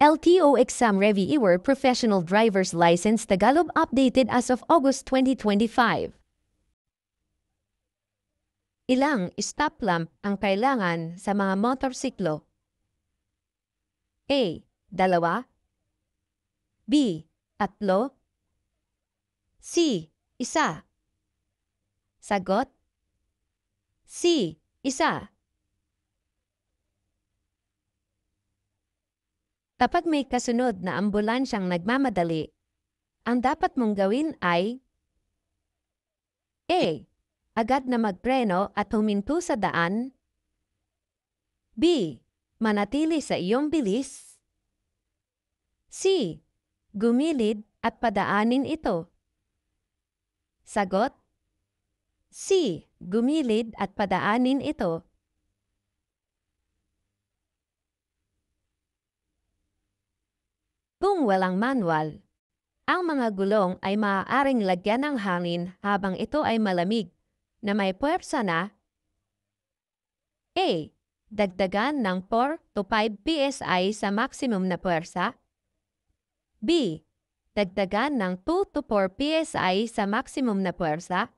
LTO Exam Reviewer Professional Driver's License Tagalog updated as of August 2025. Ilang stop lamp ang kailangan sa mga motorsiklo? A. 2 B. 3 C. 1 Sagot C. 1 Kapag may kasunod na ambulansyang nagmamadali, ang dapat mong gawin ay A. Agad na magpreno at huminto sa daan. B. Manatili sa iyong bilis. C. Gumilid at padaanin ito. Sagot C. Gumilid at padaanin ito. Kung walang manual, ang mga gulong ay maaaring lagyan ng hangin habang ito ay malamig na may puwersa na A. Dagdagan ng 4 to 5 PSI sa maximum na puwersa. B. Dagdagan ng 2 to 4 PSI sa maximum na puwersa.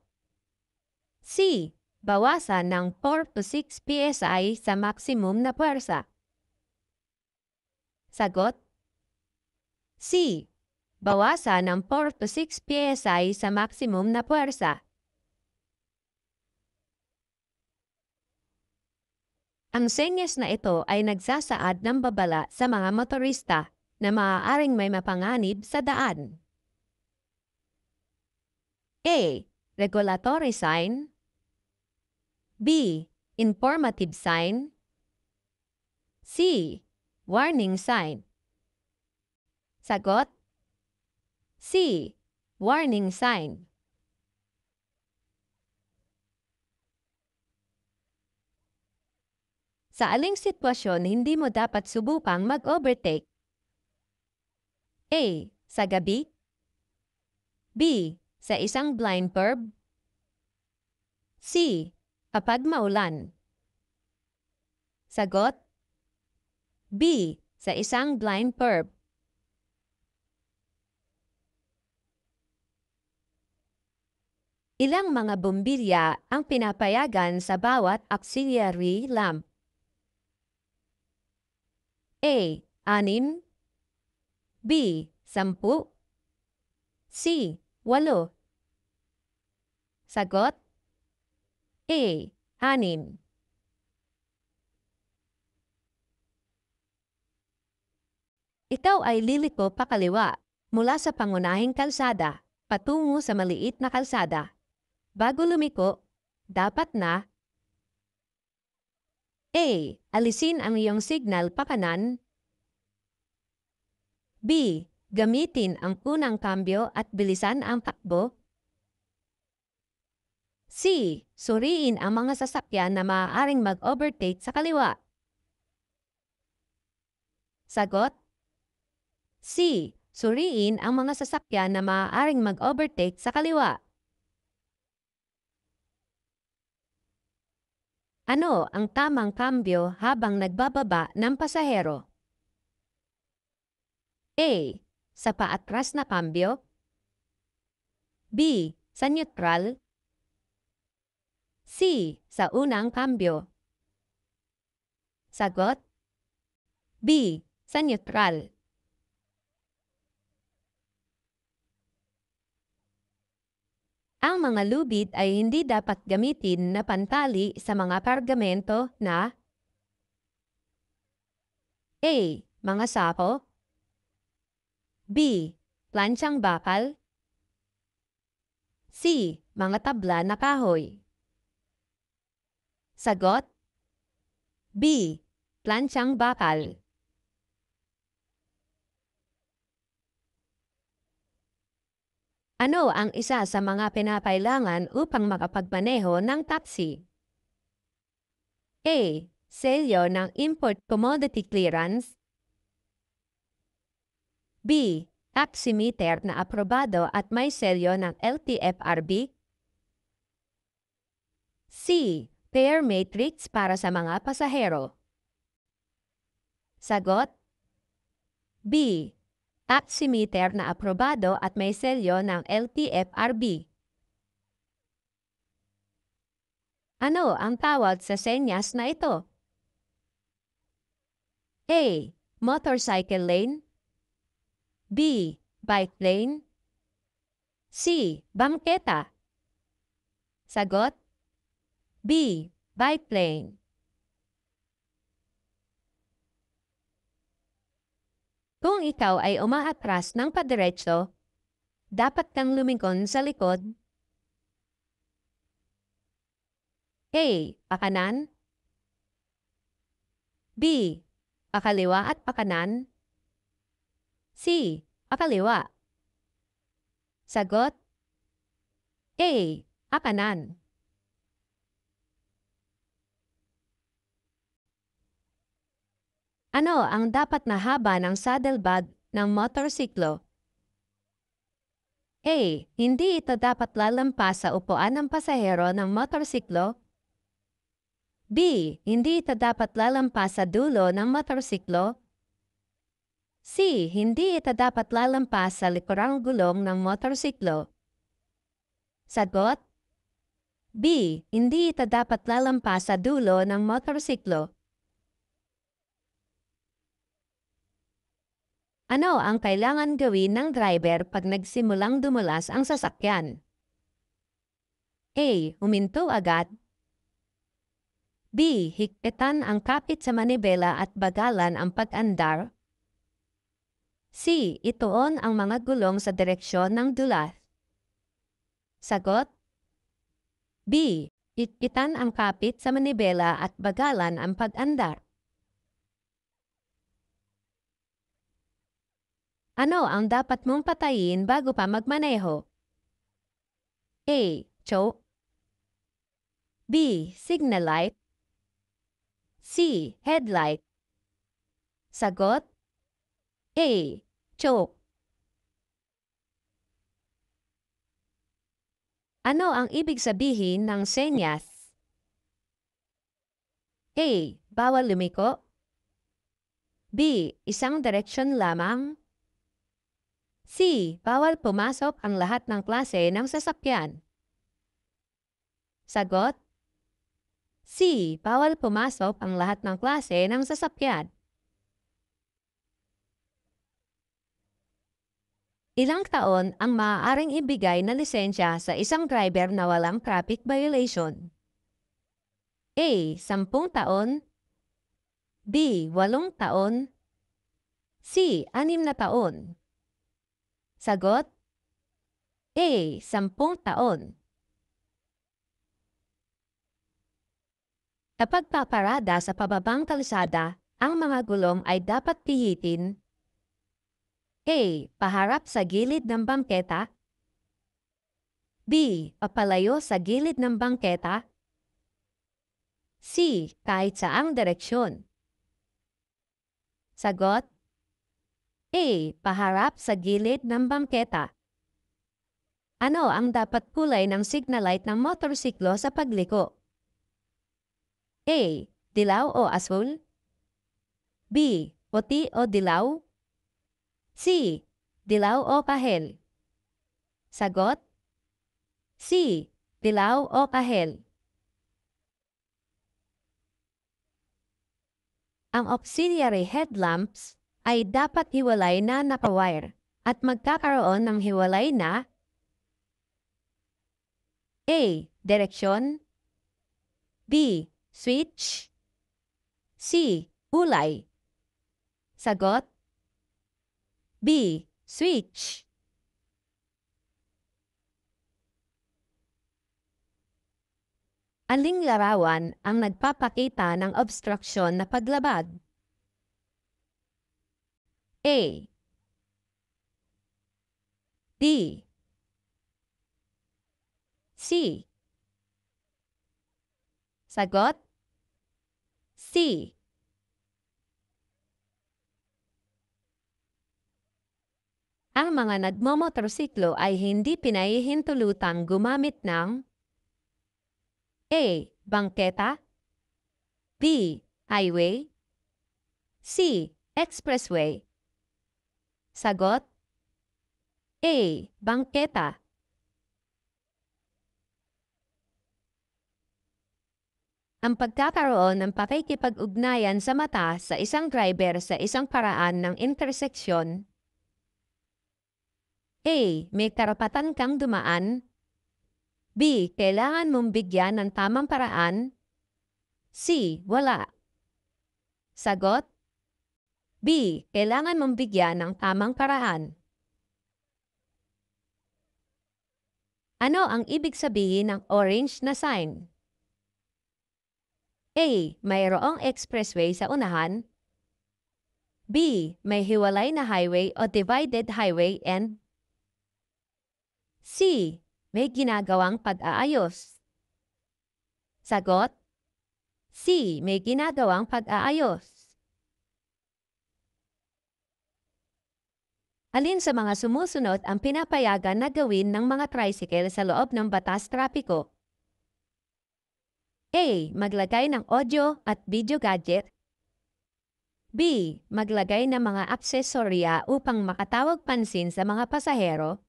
C. Bawasan ng 4 to 6 PSI sa maximum na puwersa. Sagot C. Bawasan ng 4 to 6 PSI sa maximum na puwersa. Ang senyas na ito ay nagsasaad ng babala sa mga motorista na maaaring may mapanganib sa daan. A. Regulatory sign. B. Informative sign. C. Warning sign. Sagot C. Warning sign. Sa aling sitwasyon hindi mo dapat subukang mag-overtake? A. Sa gabi. B. Sa isang blind curve. C. Kapag maulan. Sagot B. Sa isang blind curve. Ilang mga bombilya ang pinapayagan sa bawat auxiliary lamp? A. 6 B. 10 C. 8 Sagot A. 6 Ikaw ay liliko pakaliwa mula sa pangunahing kalsada patungo sa maliit na kalsada. Bago lumiko, dapat na A. Alisin ang iyong signal pakanan. B. Gamitin ang unang kambyo at bilisan ang takbo. C. Suriin ang mga sasakyan na maaaring mag-overtake sa kaliwa. Sagot C. Suriin ang mga sasakyan na maaaring mag-overtake sa kaliwa. Ano ang tamang kambyo habang nagbababa ng pasahero? A. Sa paatras na kambyo. B. Sa neutral. C. Sa unang kambyo. Sagot B. Sa neutral. Ang mga lubid ay hindi dapat gamitin na pantali sa mga kargamento na A. Mga sako. B. Plansyang bakal. C. Mga tabla na kahoy. Sagot B. Plansyang bakal. Ano ang isa sa mga pinapailangan upang makapagmaneho ng taxi? A. Selyo ng Import Commodity Clearance. B. Taximeter na aprobado at may selyo ng LTFRB. C. Fare matrix para sa mga pasahero. Sagot B. Taximeter na aprobado at may selyo ng LTFRB. Ano ang tawag sa senyas na ito? A. Motorcycle lane. B. Bike lane. C. Bangketa. Sagot? B. Bike lane. Kung ikaw ay umaatras ng padiretso, dapat kang lumingon sa likod. A. Pakanan. B. Pakaliwa at pakanan. C. Pakaliwa. Sagot? A. Pakanan. Ano ang dapat na haba ng saddlebag ng motorsiklo? A. Hindi ito dapat lalampas sa upuan ng pasahero ng motorsiklo. B. Hindi ito dapat lalampas sa dulo ng motorsiklo. C. Hindi ito dapat lalampas sa likurang gulong ng motorsiklo. Sagot? B. Hindi ito dapat lalampas sa dulo ng motorsiklo. Ano ang kailangan gawin ng driver pag nagsimulang dumulas ang sasakyan? A. Huminto agad. B. Higpitan ang kapit sa manibela at bagalan ang pag-andar. C. Ituon ang mga gulong sa direksyon ng dulas. Sagot? B. Higpitan ang kapit sa manibela at bagalan ang pag-andar. Ano ang dapat mong patayin bago pa magmaneho? A. Choke. B. Signal light. C. Headlight. Sagot? A. Choke. Ano ang ibig sabihin ng senyas? A. Bawal lumiko. B. Isang direksyon lamang. C. Bawal pumasok ang lahat ng klase ng sasakyan. Sagot? C. Bawal pumasok ang lahat ng klase ng sasakyan. Ilang taon ang maaaring ibigay na lisensya sa isang driver na walang traffic violation? A. 10 taon. B. 8 taon. C. 6 na taon. Sagot? A. 10 taon. Kapag paparada sa pababang kalsada, ang mga gulong ay dapat pihitin. A. Paharap sa gilid ng bangketa. B. Papalayo sa gilid ng bangketa. C. Kahit saang direksyon. Sagot? A. Paharap sa gilid ng bangketa. Ano ang dapat kulay ng signal light ng motorsiklo sa pagliko? A. Dilaw o asul. B. Puti o dilaw. C. Dilaw o kahel. Sagot? C. Dilaw o kahel. Ang auxiliary headlamps ay dapat hiwalay na naka-wire at magkakaroon ng hiwalay na A. Direksyon. B. Switch. C. Kulay. Sagot? B. Switch. Aling larawan ang nagpapakita ng obstruksyon na paglabag? A. D. C. Sagot? C. Ang mga nagmomotorsiklo ay hindi pinahihintulutang gumamit ng A. Bangketa. B. Highway. C. Expressway. Sagot? A. Bangketa. Ang pagkakaroon ng pakikipag-ugnayan sa mata sa isang driver sa isang paraan ng interseksyon. A. May karapatan kang dumaan. B. Kailangan mong bigyan ng tamang paraan. C. Wala. Sagot? B. Kailangan mong bigyan ng tamang paraan. Ano ang ibig sabihin ng orange na sign? A. Mayroong expressway sa unahan. B. May hiwalay na highway o divided highway and C. May ginagawang pag-aayos. Sagot? C. May ginagawang pag-aayos. Alin sa mga sumusunod ang pinapayagan na gawin ng mga tricycle sa loob ng batas trapiko? A. Maglagay ng audio at video gadget. B. Maglagay ng mga aksesorya upang makatawag pansin sa mga pasahero.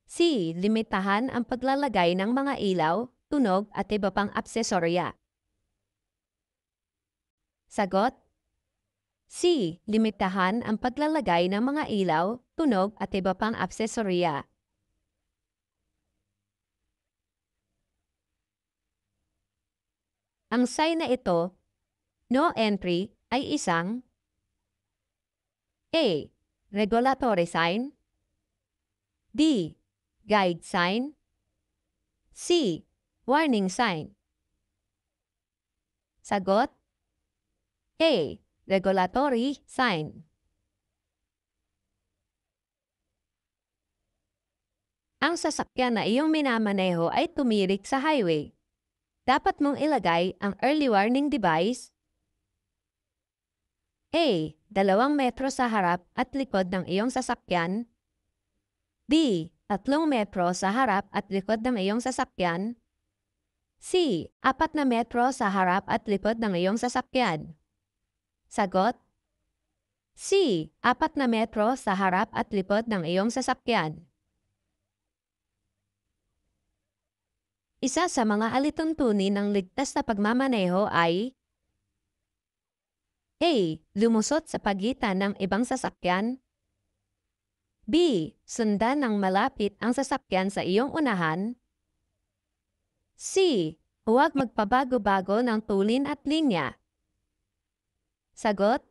C. Limitahan ang paglalagay ng mga ilaw, tunog at iba pang aksesorya. Sagot? C. Limitahan ang paglalagay ng mga ilaw, tunog at iba pang aksesorya. Ang sign na ito, no entry, ay isang A. Regulatory sign. D. Guide sign. C. Warning sign. Sagot? A. Regulatory sign. Ang sasakyan na iyong minamaneho ay tumirik sa highway. Dapat mong ilagay ang early warning device. A. 2 metro sa harap at likod ng iyong sasakyan. B. 3 metro sa harap at likod ng iyong sasakyan. C. 4 na metro sa harap at likod ng iyong sasakyan. Sagot? C. 4 na metro sa harap at likod ng iyong sasakyan. Isa sa mga alituntunin ng ligtas na pagmamaneho ay A. Lumusot sa pagitan ng ibang sasakyan. B. Sundan ng malapit ang sasakyan sa iyong unahan. C. Huwag magpabago-bago ng tulin at linya. Sagot?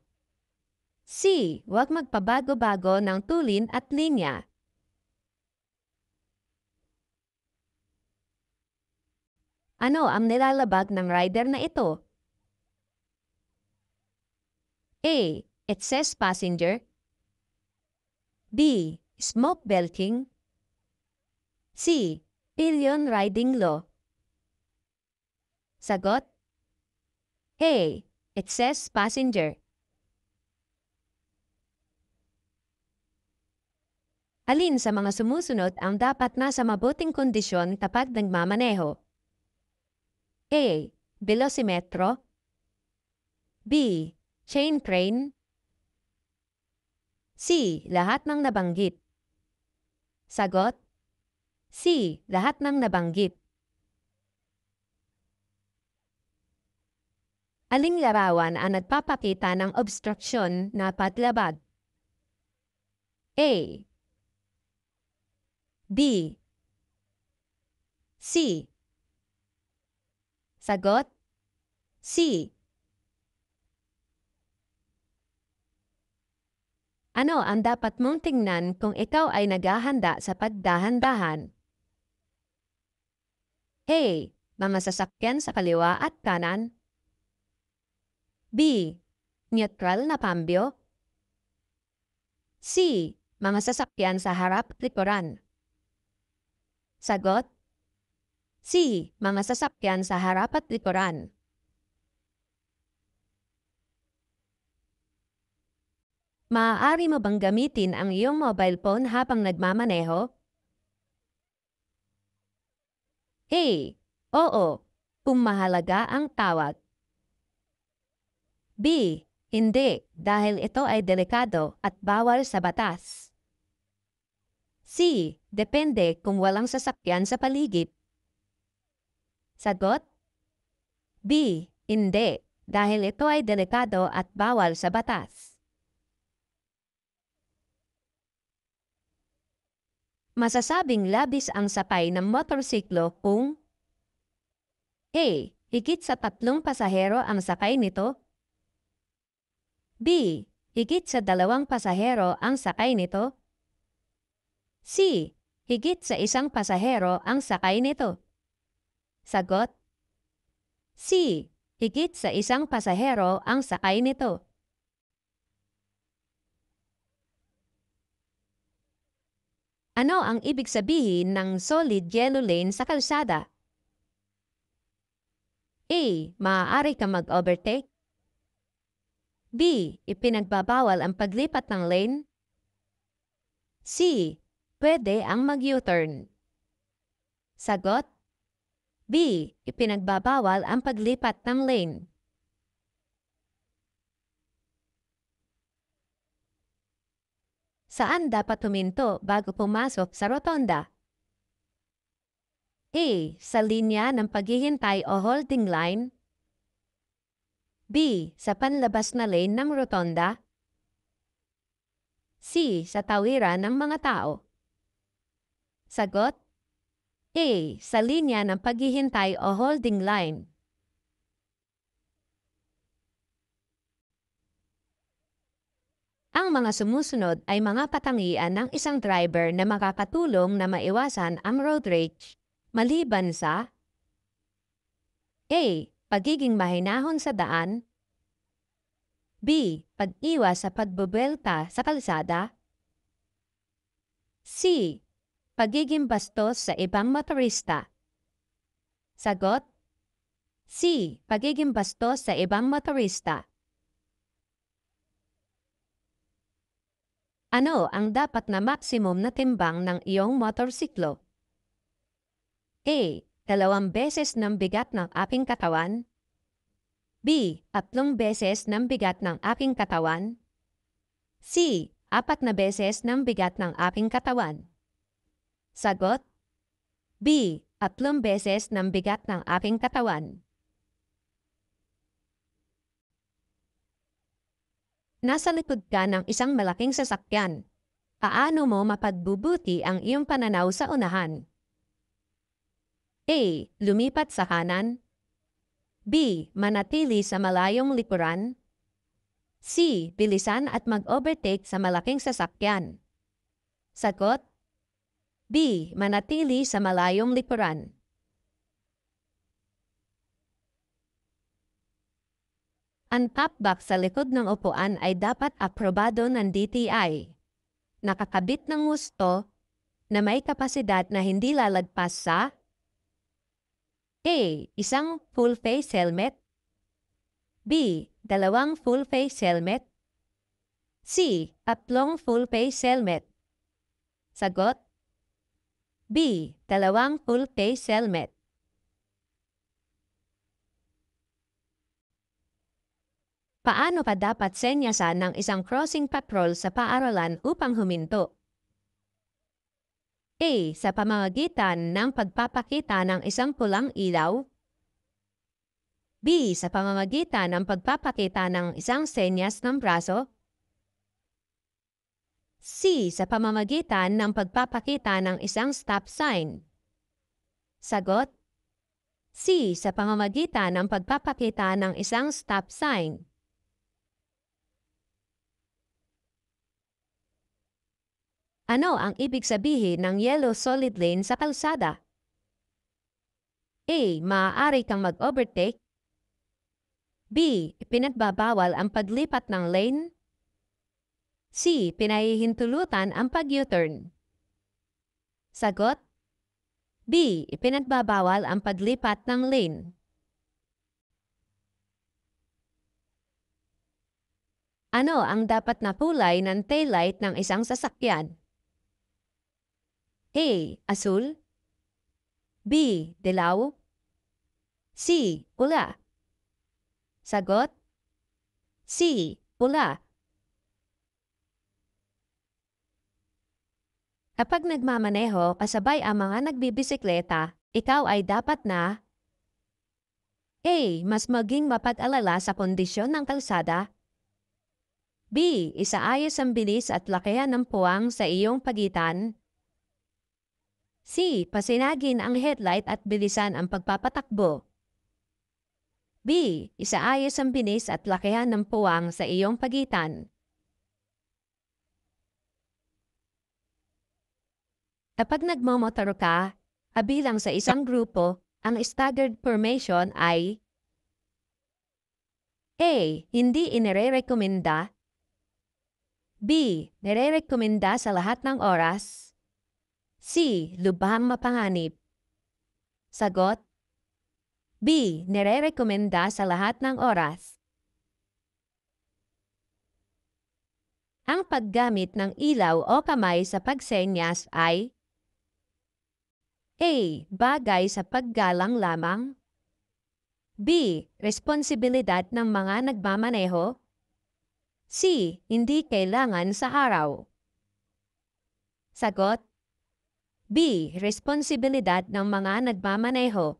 C. Huwag magpabago-bago ng tulin at linya. Ano ang nilalabag ng rider na ito? A. It says passenger. B. Smoke belching. C. Pillion riding law. Sagot? A. It says passenger. Alin sa mga sumusunod ang dapat nasa mabuting kondisyon kapag nagmamaneho? A. Velocimetro. B. Chain train. C. Lahat ng nabanggit. Sagot? C. Lahat ng nabanggit. Aling larawan ang nagpapakita ng obstruksyon na paglabag? A. B. C. Sagot? C. Ano ang dapat mong tingnan kung ikaw ay naghahanda sa pagdahan-dahan? A. Mga sasakyan sa kaliwa at kanan. B. Neutral na pambyo. C. Mga sasakyan sa harap at likuran. Sagot? C. Mga sasakyan sa harap at likuran. Maaari mo bang gamitin ang iyong mobile phone habang nagmamaneho? A. Oo, kung mahalaga ang tawag. B. Hindi, dahil ito ay delikado at bawal sa batas. C. Depende kung walang sasakyan sa paligid. Sagot? B. Hindi, dahil ito ay delikado at bawal sa batas. Masasabing labis ang sakay ng motorsiklo kung A. Higit sa 3 pasahero ang sakay nito. B. Higit sa 2 pasahero ang sakay nito. C. Higit sa 1 pasahero ang sakay nito. Sagot? C. Higit sa 1 pasahero ang sakay nito. Ano ang ibig sabihin ng solid yellow lane sa kalsada? A. Maaari kang mag-overtake. B. Ipinagbabawal ang paglipat ng lane. C. Pwede ang mag-U-turn. Sagot? B. Ipinagbabawal ang paglipat ng lane. Saan dapat huminto bago pumasok sa rotonda? A. Sa linya ng paghihintay o holding line. B. Sa panlabas na lane ng rotonda. C. Sa tawiran ng mga tao. Sagot? A. Sa linya ng paghihintay o holding line. Ang mga sumusunod ay mga katangian ng isang driver na makakatulong na maiwasan ang road rage, maliban sa A. Pagiging mahinahon sa daan. B. Pag-iwas sa pagbubelta sa kalsada. C. Pagiging bastos sa ibang motorista. Sagot? C. Pagiging bastos sa ibang motorista. Ano ang dapat na maximum na timbang ng iyong motorsiklo? A. 2 beses ng bigat ng aking katawan. B. 3 beses ng bigat ng aking katawan. C. 4 na beses ng bigat ng aking katawan. Sagot? B. 3 beses ng bigat ng aking katawan. Nasa likod ka ng isang malaking sasakyan. Paano mo mapagbubuti ang iyong pananaw sa unahan? A. Lumipat sa kanan. B. Manatili sa malayong likuran. C. Bilisan at mag-overtake sa malaking sasakyan. Sagot? B. Manatili sa malayong likuran. Ang top box sa likod ng upuan ay dapat aprobado ng DTI. Nakakabit ng husto na may kapasidad na hindi lalagpas sa A. Isang full-face helmet. B. 2 full-face helmet. C. 3 full-face helmet. Sagot? B. 2 full-face helmet. Paano pa dapat senyasan ng isang crossing patrol sa paaralan upang huminto? A. Sa pamamagitan ng pagpapakita ng isang pulang ilaw. B. Sa pamamagitan ng pagpapakita ng isang senyas ng braso. C. Sa pamamagitan ng pagpapakita ng isang stop sign. Sagot? C. Sa pamamagitan ng pagpapakita ng isang stop sign. Ano ang ibig sabihin ng yellow solid lane sa kalsada? A. Maaari kang mag-overtake. B. Ipinagbabawal ang paglipat ng lane. C. Pinahihintulutan ang pag-U-turn. Sagot? B. Ipinagbabawal ang paglipat ng lane. Ano ang dapat na kulay ng taillight ng isang sasakyan? A. Asul. B. Dilaw. C. Pula. Sagot? C. pula. Kapag nagmamaneho kasabay ang mga nagbibisikleta, ikaw ay dapat na A. Mas maging mapag-alala sa kondisyon ng kalsada. B. Isaayos ang bilis at lakihan ng puwang sa iyong pagitan. C. Pasinagin ang headlight at bilisan ang pagpapatakbo. B. Isaayos ang bilis at lakihan ng puwang sa iyong pagitan. Kapag nagmomotor ka, kabilang sa isang grupo, ang staggered formation ay A. Hindi inirerekomenda. B. Nirerekomenda sa lahat ng oras. C. Lubhang mapanganib. Sagot: B. Nirerekomenda sa lahat ng oras. Ang paggamit ng ilaw o kamay sa pagsenyas ay A. Bagay sa paggalang lamang. B. Responsibilidad ng mga nagmamaneho. C. Hindi kailangan sa araw. Sagot: B. Responsibilidad ng mga nagmamaneho.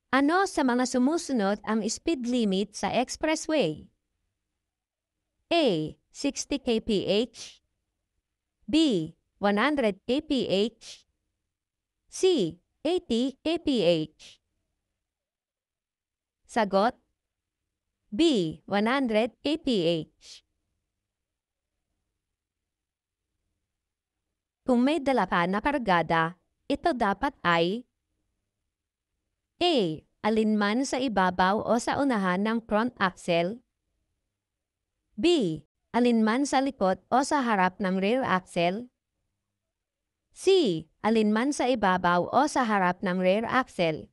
Ano sa mga sumusunod ang speed limit sa expressway? A. 60 kph. B. 100 kph. C. 80 kph. Sagot: B. 100 kph. Kung may dala ka na kargada, ito dapat ay A. Alinman sa ibabaw o sa unahan ng front axle. B. Alinman sa likod o sa harap ng rear axle. C. Alinman sa ibabaw o sa harap ng rear axle.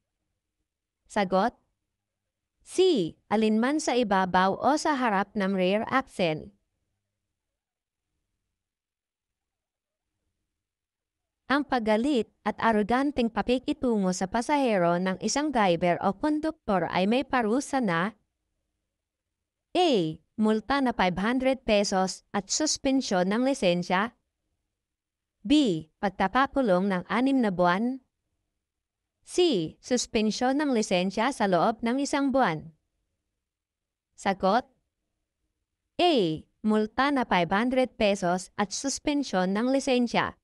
Sagot: C. Alinman sa ibabaw o sa harap ng rear axle. Ang paggalit at aroganteng pakikitungo sa pasahero ng isang driver o konduktor ay may parusa na A. Multa na 500 pesos at suspensyon ng lisensya. B. Pagpapakulong ng 6 na buwan. C. Suspensyon ng lisensya sa loob ng 1 buwan. Sagot: A. Multa na 500 pesos at suspensyon ng lisensya.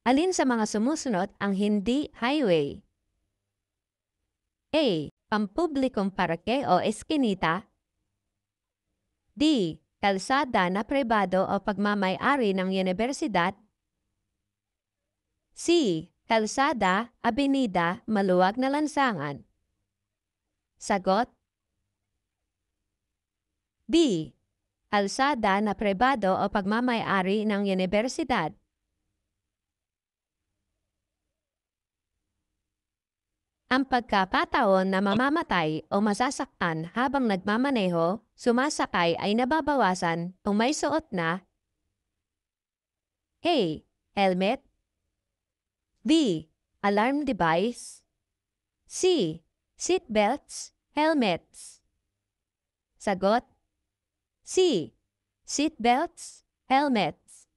Alin sa mga sumusunod ang hindi highway? A. Pampublikong parke o eskinita. D. Kalsada na pribado o pagmamay-ari ng universidad. C. Kalsada, abenida, maluwag na lansangan. Sagot: B. Kalsada na pribado o pagmamay-ari ng universidad. Ang pagkakataon na mamamatay o masasaktan habang nagmamaneho, sumasakay ay nababawasan kung may suot na A. Helmet. B. Alarm device. C. Seatbelts, helmets. Sagot: C. Seatbelts, helmets.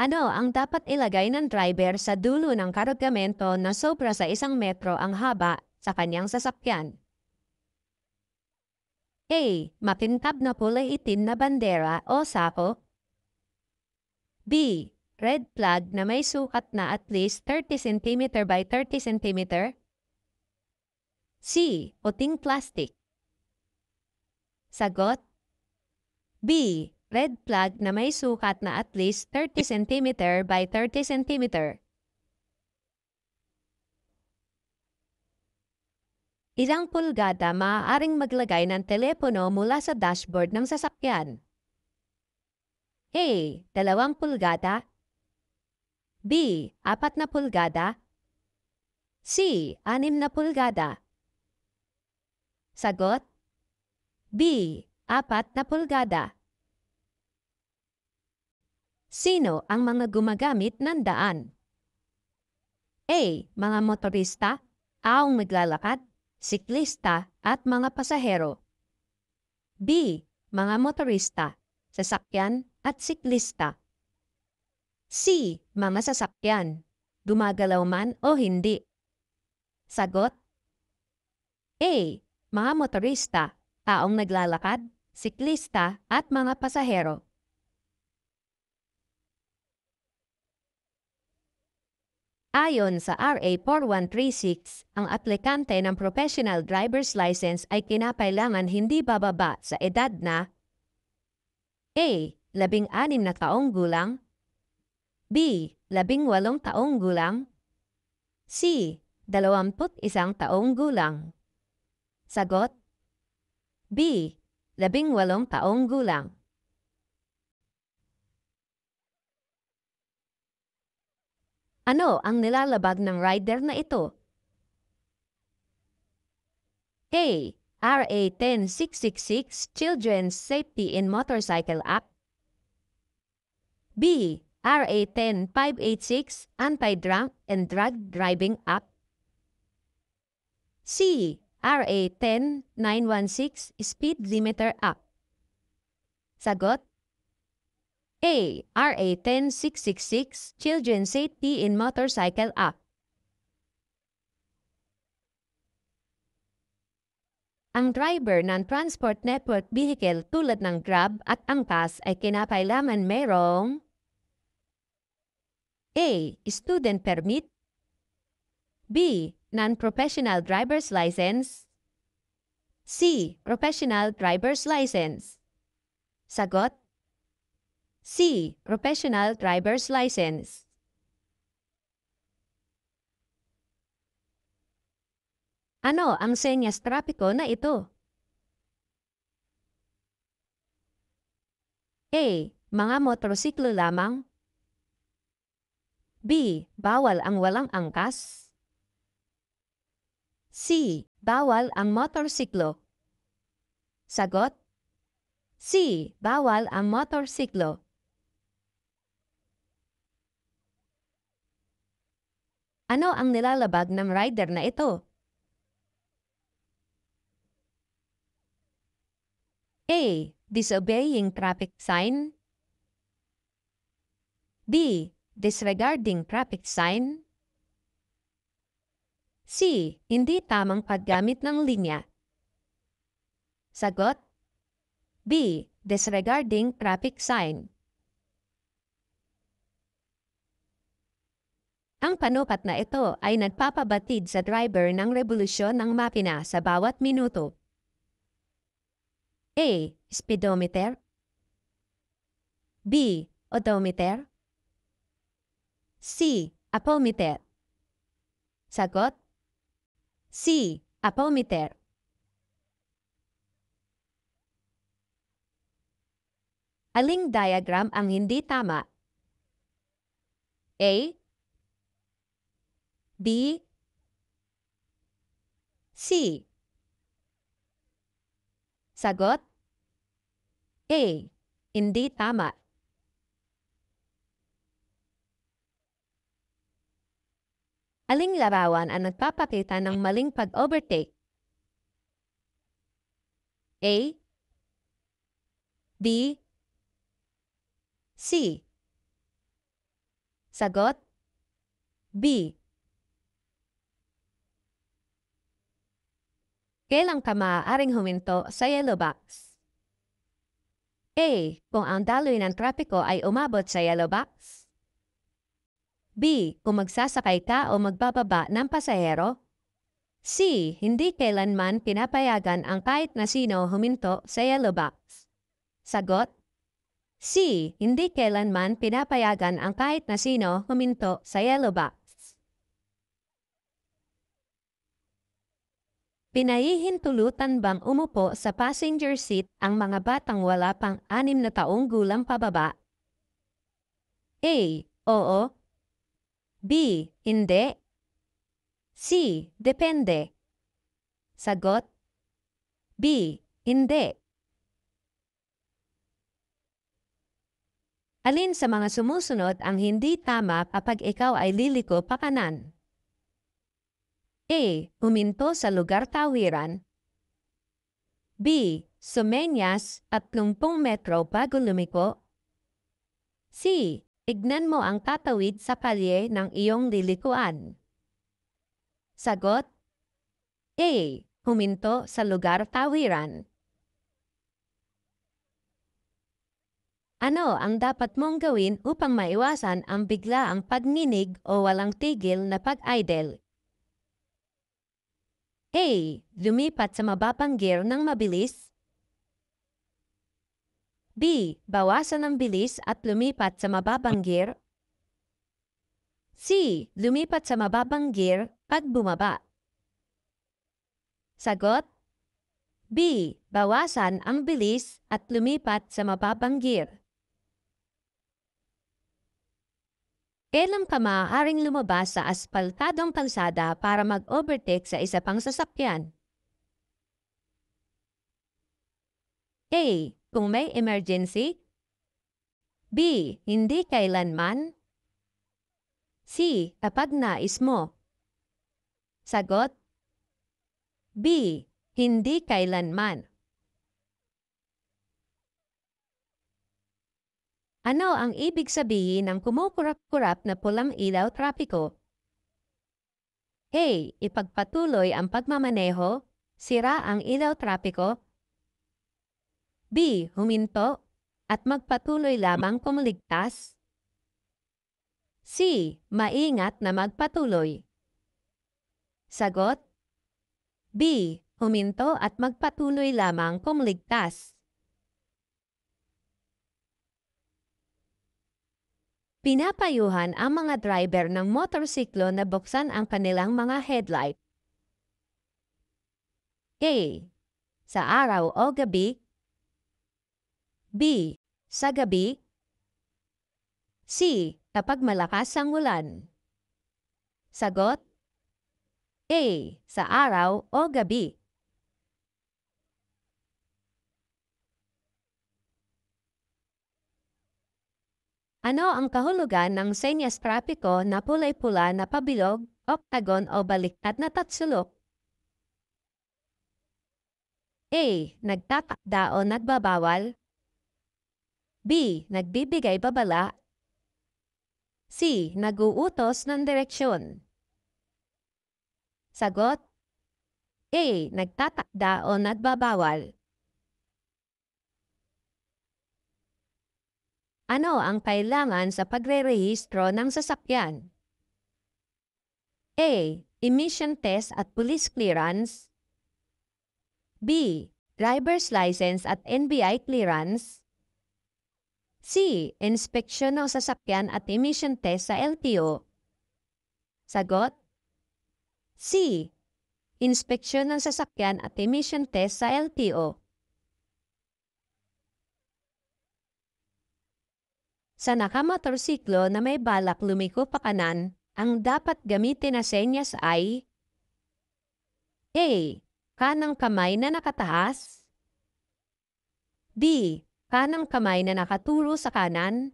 Ano ang dapat ilagay ng driver sa dulo ng kargamento na sobra sa 1 metro ang haba sa kanyang sasakyan? A. Makintab na kulay itim na bandera o sako. B. Red flag na may sukat na at least 30 cm by 30 cm. C. Puting plastic. Sagot: B. Red flag na may sukat na at least 30 cm by 30 cm. Ilang pulgada maaaring maglagay ng telepono mula sa dashboard ng sasakyan? A. 2 pulgada. B. 4 na pulgada. C. 6 na pulgada. Sagot: B. 4 na pulgada. Sino ang mga gumagamit ng daan? A. Mga motorista, taong naglalakad, siklista at mga pasahero. B. Mga motorista, sasakyan at siklista. C. Mga sasakyan, gumagalaw man o hindi. Sagot: A. Mga motorista, taong naglalakad, siklista at mga pasahero. Ayon sa RA 4136, ang aplikante ng professional driver's license ay kinakailangan hindi bababa sa edad na A. 16 na taong gulang, B. 18 taong gulang, C. 21 taong gulang. Sagot: B. 18 taong gulang. Ano ang nilalabag ng rider na ito? A. RA 10666 Children's Safety in Motorcycle Act. B. RA 10586 Anti-Drunk and Drug Driving Act. C. RA 10916 Speed Limiter Act. Sagot: A. RA 10666 Children's Safety in Motorcycle Act. Ang driver ng transport network vehicle tulad ng Grab at Angkas ay kinakailangan mayroong A. Student permit, B. Non-professional driver's license, C. Professional driver's license. Sagot: C. Professional driver's license. Ano ang senyas trapiko na ito? A. Mga motorsiklo lamang. B. Bawal ang walang angkas. C. Bawal ang motorsiklo. Sagot: C. Bawal ang motorsiklo. Ano ang nilalabag ng rider na ito? A. Disobeying traffic sign, B. Disregarding traffic sign, C. Hindi tamang paggamit ng linya. Sagot: B. Disregarding traffic sign. Ang panukat na ito ay nagpapabatid sa driver ng revolusyon ng makina sa bawat minuto. A. Speedometer, B. Odometer, C. Apometer. Sagot: C. Apometer. Aling diagram ang hindi tama? A, B, C. Sagot: A. Hindi tama. Aling larawan ang nagpapakita ng maling pag-overtake? A, B, C. Sagot: B. Kailan ka maaaring huminto sa yellow box? A. Kung ang daloy ng trapiko ay umabot sa yellow box. B. Kung magsasakay ka o magbababa ng pasahero. C. Hindi kailanman pinapayagan ang kahit na sino huminto sa yellow box. Sagot: C. Hindi kailanman pinapayagan ang kahit na sino huminto sa yellow box. Pinahihintulutan bang umupo sa passenger seat ang mga batang wala pang 6 na taong gulang pababa? A. Oo, B. Hindi, C. Depende. Sagot: B. Hindi. Alin sa mga sumusunod ang hindi tama kapag ikaw ay liliko pakanan? A. Huminto sa lugar tawiran. B. Sumenyas 30 metro bago lumiko. C. Ignan mo ang tatawid sa kalye ng iyong lilikuan. Sagot: A. Huminto sa lugar tawiran. Ano ang dapat mong gawin upang maiwasan ang biglaang pagninig o walang tigil na pag-idle? A. Lumipat sa mababang gear ng mabilis. B. Bawasan ang bilis at lumipat sa mababang gear. C. Lumipat sa mababang gear pag bumaba. Sagot: B. Bawasan ang bilis at lumipat sa mababang gear. Kailan ka maaaring lumabas sa aspaltadong kalsada para mag-overtake sa isa pang sasakyan? A. Kung may emergency. B. Hindi kailanman. C. Kapag nais mo. Sagot: B. Hindi kailanman. Ano ang ibig sabihin ng kumukurap-kurap na pulang ilaw trapiko? A. Ipagpatuloy ang pagmamaneho, sira ang ilaw trapiko. B. Huminto at magpatuloy lamang kung ligtas. C. Maingat na magpatuloy. Sagot: B. Huminto at magpatuloy lamang kung ligtas. Pinapayuhan ang mga driver ng motorsiklo na buksan ang kanilang mga headlight. A. Sa araw o gabi. B. Sa gabi. C. Kapag malakas ang ulan. Sagot: A. Sa araw o gabi. Ano ang kahulugan ng senyas trapiko na pulay-pula na pabilog, octagon o baliktad na tatsulok? A. Nagtatakda o nagbabawal. B. Nagbibigay babala. C. Nag-uutos ng direksyon. Sagot: A. Nagtatakda o nagbabawal. Ano ang kailangan sa pagre-rehistro ng sasakyan? A. Emission test at police clearance. B. Driver's license at NBI clearance. C. Inspeksyon ng sasakyan at emission test sa LTO. Sagot: C. Inspeksyon ng sasakyan at emission test sa LTO. Sa nakamotorsiklo na may balak lumiko pakanan, ang dapat gamitin na senyas ay A. Kanang kamay na nakataas. B. Kanang kamay na nakaturo sa kanan.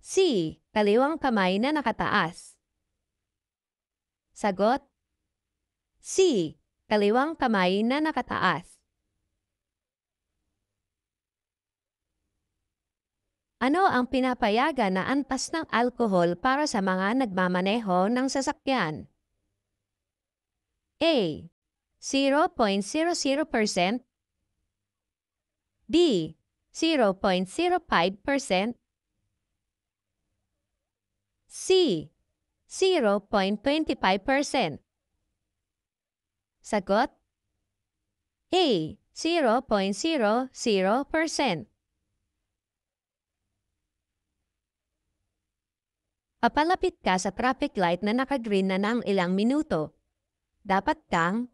C. Kaliwang kamay na nakataas. Sagot: C. Kaliwang kamay na nakataas. Ano ang pinapayagan na antas ng alkohol para sa mga nagmamaneho ng sasakyan? A. 0.00%. B. 0.05%. C. 0.25%. Sagot: A. 0.00%. Papalapit ka sa traffic light na nakagreen na ng ilang minuto. Dapat kang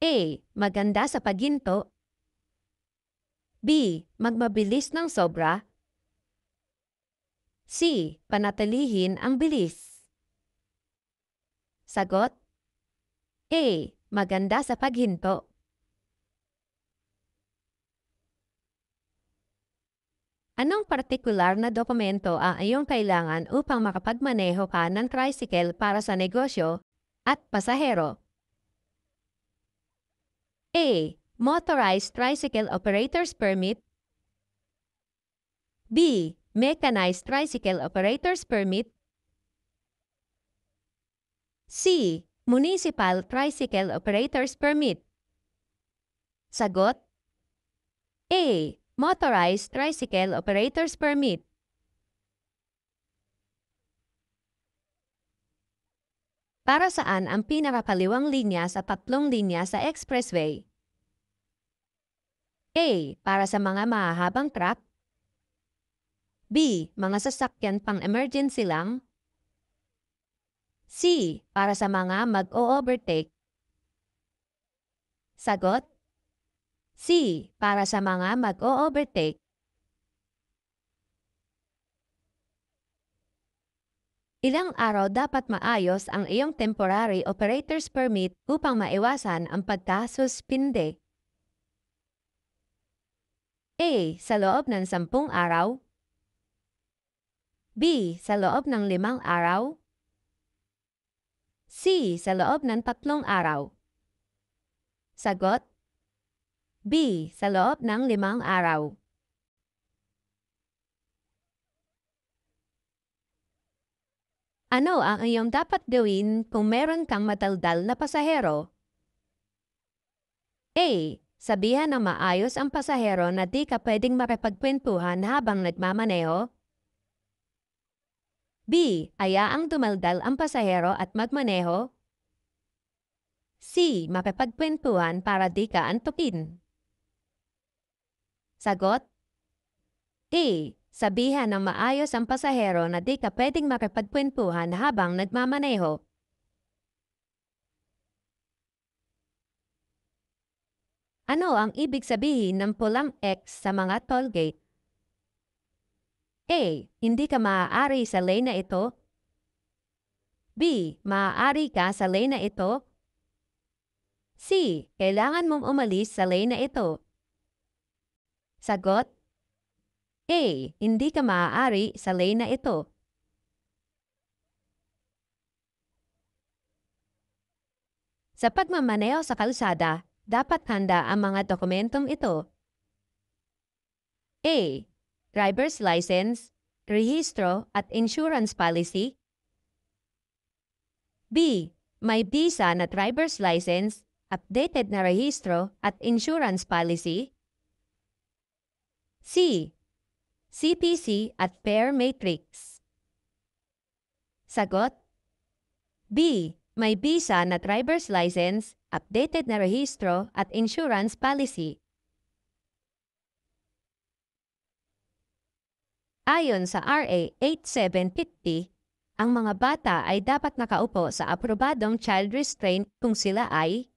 A. Maganda sa paghinto. B. Magmabilis ng sobra. C. Panatilihin ang bilis. Sagot: A. Maganda sa paghinto. Anong partikular na dokumento ang iyong kailangan upang makapagmaneho ka ng tricycle para sa negosyo at pasahero? A. Motorized Tricycle Operator's Permit. B. Mechanized Tricycle Operator's Permit. C. Municipal Tricycle Operator's Permit. Sagot: A. Motorized Tricycle Operator's Permit. Para saan ang pinakakaliwang linya sa tatlong linya sa expressway? A. Para sa mga mahahabang truck. B. Mga sasakyan pang-emergency lang. C. Para sa mga mag-o-overtake. Sagot: C. Para sa mga mag-o-overtake. Ilang araw dapat maayos ang iyong temporary operator's permit upang maiwasan ang pagkasuspinde? A. Sa loob ng 10 araw. B. Sa loob ng 5 araw. C. Sa loob ng 3 araw. Sagot: B. Sa loob ng 5 araw. Ano ang iyong dapat gawin kung meron kang mataldal na pasahero? A. Sabihan ng maayos ang pasahero na di ka pwedeng makipagkwentuhan habang nagmamaneho. B. Hayaang dumaldal ang pasahero at magmaneho. C. Makipagkwentuhan para di ka antukin. Sagot: A. Sabihan ng maayos ang pasahero na di ka pwedeng makipagkwentuhan habang nagmamaneho. Ano ang ibig sabihin ng pulang X sa mga tollgate? A. Hindi ka maaari sa lane na ito. B. Maaari ka sa lane na ito. C. Kailangan mong umalis sa lane na ito. Sagot: A. Hindi ka maaari sa lane na ito. Sa pagmamaneho sa kalsada, dapat handa ang mga dokumentong ito. A. Driver's license, rehistro at insurance policy. B. May visa na driver's license, updated na rehistro at insurance policy. C. CPC at fare matrix. Sagot: B. May visa na driver's license, updated na rehistro at insurance policy. Ayon sa RA 8750, ang mga bata ay dapat nakaupo sa aprobadong child restraint kung sila ay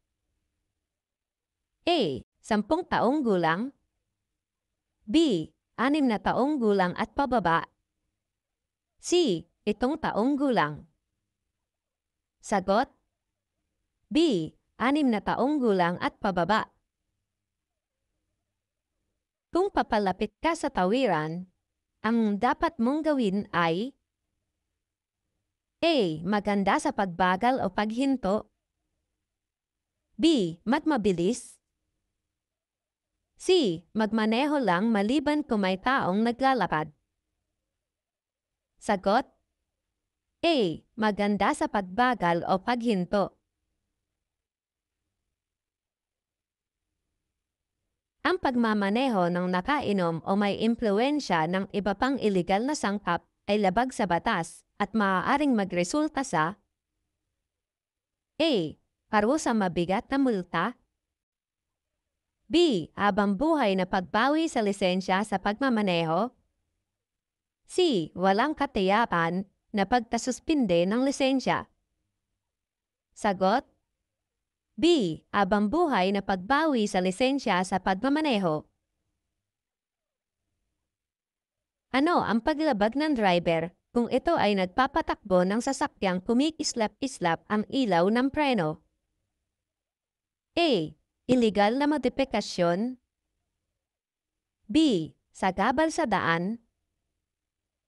A. 10 taong gulang. B. 6 na taong gulang at pababa. C. 7 taong gulang. Sagot: B. 6 na taong gulang at pababa. Kung papalapit ka sa tawiran, ang dapat mong gawin ay A. Maganda sa pagbagal o paghinto. B. Magmabilis. C. Magmaneho lang maliban kung may taong naglalakad. Sagot: A. Maganda sa pagbagal o paghinto. Ang pagmamaneho ng nakainom o may impluwensya ng iba pang iligal na sangkap ay labag sa batas at maaaring magresulta sa A. Parusang mabigat na multa. B. Habang buhay na pagbawi sa lisensya sa pagmamaneho. C. Walang katiyakan na pagtasuspinde ng lisensya. Sagot: B. Habang buhay na pagbawi sa lisensya sa pagmamaneho. Ano ang paglabag ng driver kung ito ay nagpapatakbo ng sasakyang kumikislap-islap ang ilaw ng preno? A. Illegal na modifikasyon. B. sagabal sa daan.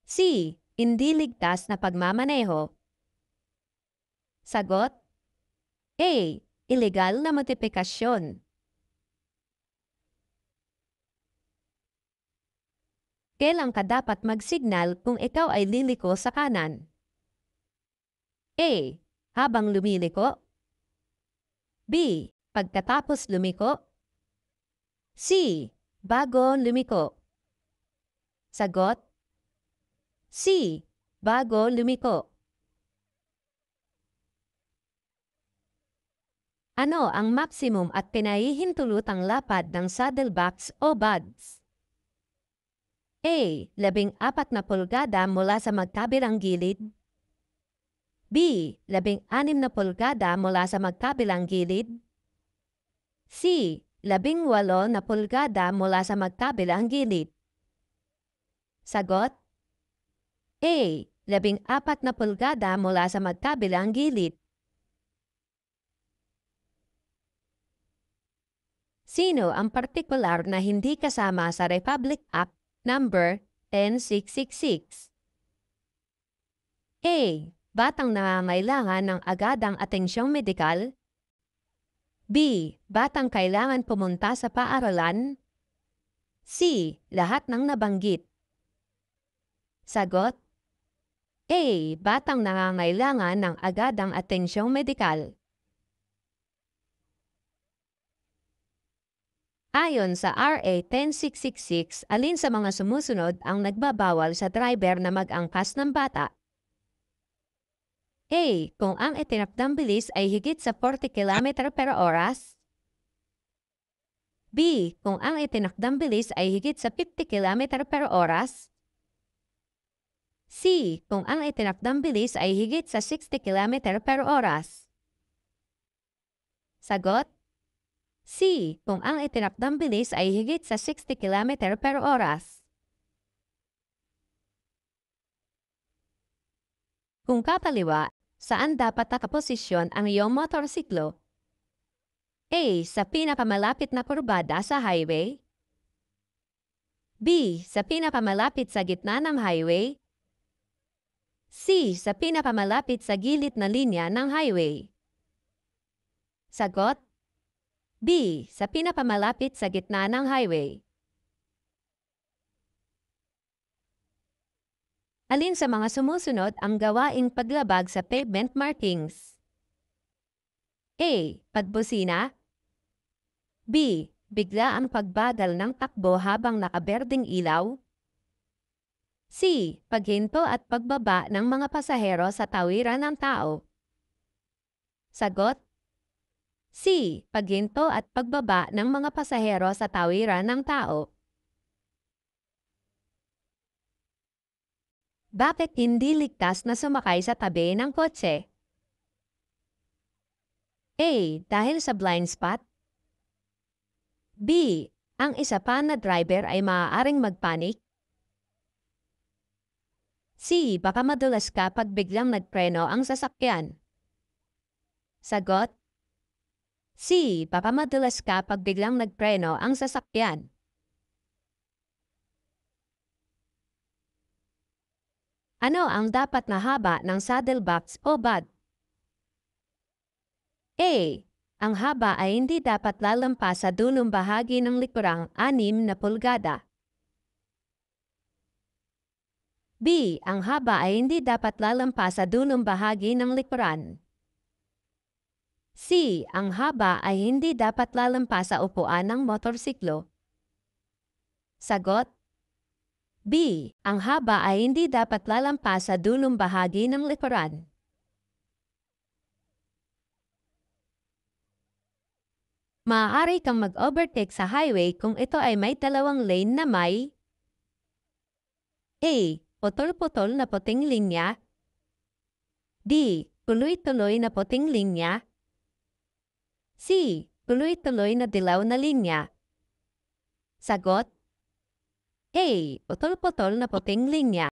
C. Hindi ligtas na pagmamaneho. Sagot A. Illegal na modifikasyon. Kailan ka dapat mag-signal kung ikaw ay liliko sa kanan? A. Habang lumiliko. B. Pagkatapos lumiko. C. Bago lumiko. Sagot C. Bago lumiko. Ano ang maximum at pinahihintulutang lapad ng saddlebags o buds? A. 14 na pulgada mula sa magkabilang gilid. B. 16 na pulgada mula sa magkabilang gilid. C. 18 na pulgada mula sa magkabilang gilid. Sagot A. 14 na pulgada mula sa magkabilang gilid. Sino ang partikular na hindi kasama sa Republic Act Number 10666? A. Batang nangangailangan ng agadang atensyong medikal. B. Batang kailangan pumunta sa paaralan. C. Lahat ng nabanggit. Sagot A. Batang nangangailangan ng agadang atensyong medikal. Ayon sa RA 10666, alin sa mga sumusunod ang nagbabawal sa driver na mag-angkas ng bata? A. Kung ang itinakdang bilis ay higit sa 40 km per oras. B. Kung ang itinakdang bilis ay higit sa 50 km per oras. C. Kung ang itinakdang bilis ay higit sa 60 km per oras. Sagot C. Kung ang itinakdang bilis ay higit sa 60 km per oras. Kung kapaliwa, saan dapat nakaposisyon ang iyong motorsiklo? A. Sa pinakamalapit na kurbada sa highway. B. Sa pinakamalapit sa gitna ng highway. C. Sa pinakamalapit sa gilid na linya ng highway. Sagot B. Sa pinakamalapit sa gitna ng highway. Alin sa mga sumusunod ang gawaing paglabag sa pavement markings? A. Pagbusina. B. Bigla ang pagbagal ng takbo habang nakaberdeng ilaw. C. Paghinto at pagbaba ng mga pasahero sa tawiran ng tao. Sagot C. Paghinto at pagbaba ng mga pasahero sa tawiran ng tao. Bakit hindi ligtas na sumakay sa tabi ng kotse? A. Dahil sa blind spot. B. Ang isa pa na driver ay maaaring magpanik. C. Baka madulas ka pag biglang nagpreno ang sasakyan. Sagot C. Baka madulas ka pag biglang nagpreno ang sasakyan. Ano ang dapat na haba ng saddlebags o bud? A. Ang haba ay hindi dapat lalampas sa dulong bahagi ng likurang 6 na pulgada. B. Ang haba ay hindi dapat lalampas sa dulong bahagi ng likuran. C. Ang haba ay hindi dapat lalampas sa upuan ng motorsiklo. Sagot B. Ang haba ay hindi dapat lalampas sa dulong bahagi ng likuran. Maaari kang mag-overtake sa highway kung ito ay may 2 lane na may A. Putol-putol na puting linya. B. Tuloy-tuloy na puting linya. C. Tuloy-tuloy na dilaw na linya. Sagot A. Putol-putol na puting linya.